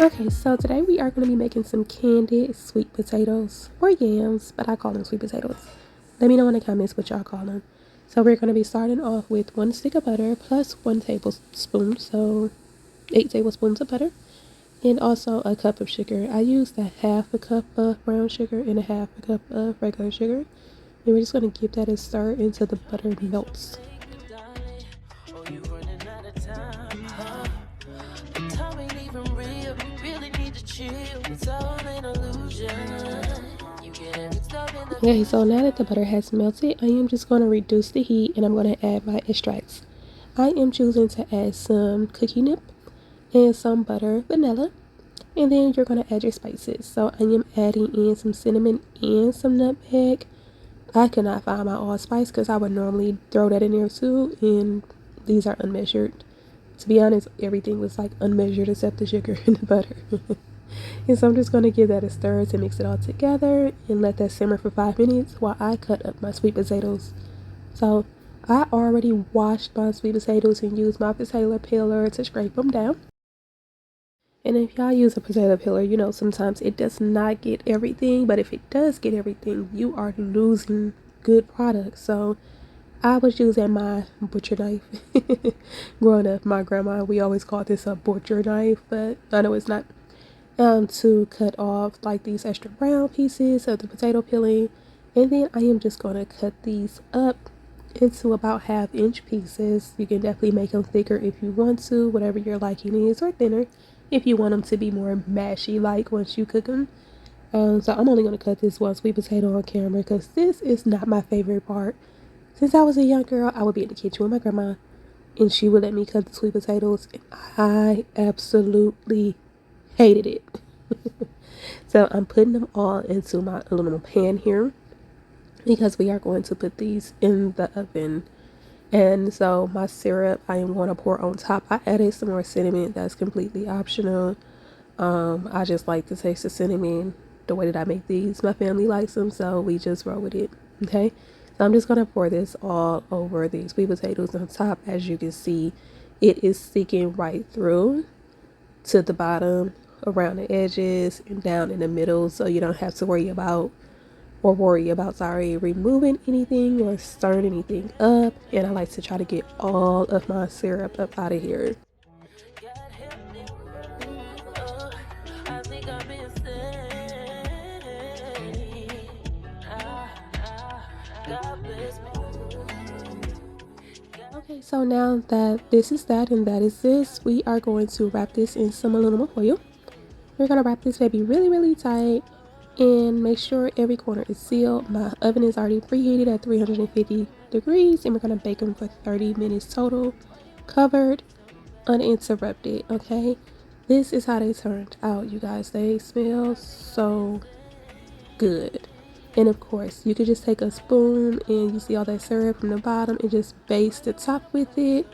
Okay, so today we are going to be making some candied sweet potatoes, or yams, but I call them sweet potatoes. Let me know in the comments what y'all call them. So we're going to be starting off with 1 stick of butter plus 1 tablespoon, so 8 tablespoons of butter, and also a cup of sugar. I used a half a cup of brown sugar and a half a cup of regular sugar, and we're just going to give that a stir until the butter melts. Okay, so now that the butter has melted, I am just going to reduce the heat and I'm going to add my extracts. I am choosing to add some cookie nib and some butter vanilla, and then you're going to add your spices. So I am adding in some cinnamon and some nutmeg. I could not find my allspice because I would normally throw that in there too, and these are unmeasured. To be honest, everything was like unmeasured except the sugar and the butter. And so I'm just going to give that a stir to mix it all together and let that simmer for 5 minutes while I cut up my sweet potatoes. So I already washed my sweet potatoes and used my potato peeler to scrape them down. And if y'all use a potato peeler, you know sometimes it does not get everything, but if it does get everything, you are losing good products. So I was using my butcher knife. Growing up, my grandma, we always called this a butcher knife, but I know it's not. To cut off like these extra brown pieces of the potato peeling, and then I am just going to cut these up into about 1/2 inch pieces. You can definitely make them thicker if you want to, whatever your liking is, or thinner if you want them to be more mashy like once you cook them. So I'm only going to cut this one sweet potato on camera because this is not my favorite part. Since I was a young girl, I would be in the kitchen with my grandma and she would let me cut the sweet potatoes, and I absolutely hated it. So I'm putting them all into my aluminum pan here because we are going to put these in the oven. And so my syrup I am going to pour on top. I added some more cinnamon. That's completely optional. I just like to taste the cinnamon the way that I make these. My family likes them, so we just roll with it. Okay, so I'm just going to pour this all over these sweet potatoes on top. As you can see, it is sticking right through to the bottom, around the edges and down in the middle, so you don't have to worry about removing anything or stirring anything up. And I like to try to get all of my syrup up out of here. Okay, so now that this is that and that is this, we are going to wrap this in some aluminum foil. We're going to wrap this baby really tight and make sure every corner is sealed. My oven is already preheated at 350 degrees and we're going to bake them for 30 minutes total, covered, uninterrupted. Okay, this is how they turned out, you guys. They smell so good. And of course, you could just take a spoon and you see all that syrup from the bottom and just baste the top with it.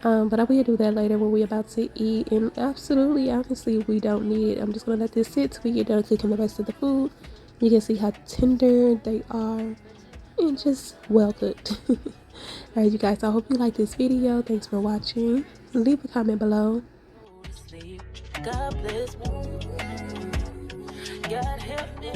But I will do that later when we're about to eat. And absolutely, honestly, we don't need it. I'm just going to let this sit till we get done cooking the rest of the food. You can see how tender they are and just well cooked. Alright, you guys, I hope you like this video. Thanks for watching. Leave a comment below. God bless me. God help me.